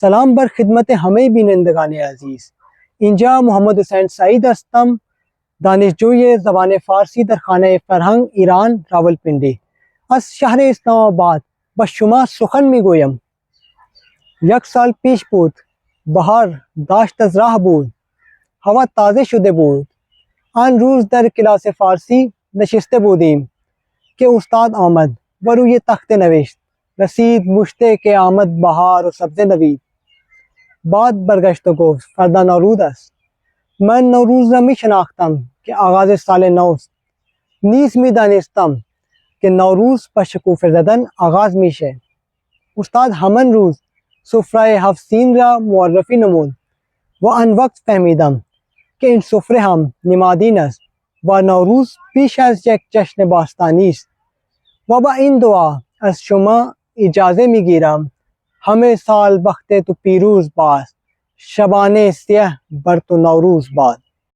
سلام بر خدمت همه بینندگان عزیز. اینجا محمد حسین سعید هستم، دانشجوی زبان فارسی در خانه فرهنگ ایران راولپنڈی. از شهر اسلام آباد با شما سخن میگویم. یک سال پیش بود، بهار داشت از راه بود، هوا تازه شده بود. آن روز در کلاس فارسی نشسته بودیم که استاد آمد و روی تخته نوشت: رسید مشته که آمد بهار و سبزه نوید. بعد برگشت و گفت فردا نوروز است. من نوروز را می شناختم که آغاز سال نوست. نیز می دانستم که نوروز با شکوفه زدن آغاز میشه. استاد همان روز سفره 7 سین را معرفی نمود و آن وقت فهمیدم که این سفره هم نمادین است و نوروز پیش از یک جشن باستانی است. و با این دعا از شما اجازه میگیرم. همه سال وقت تو پیروز باد، شبانه سیه بر تو نوروز باد.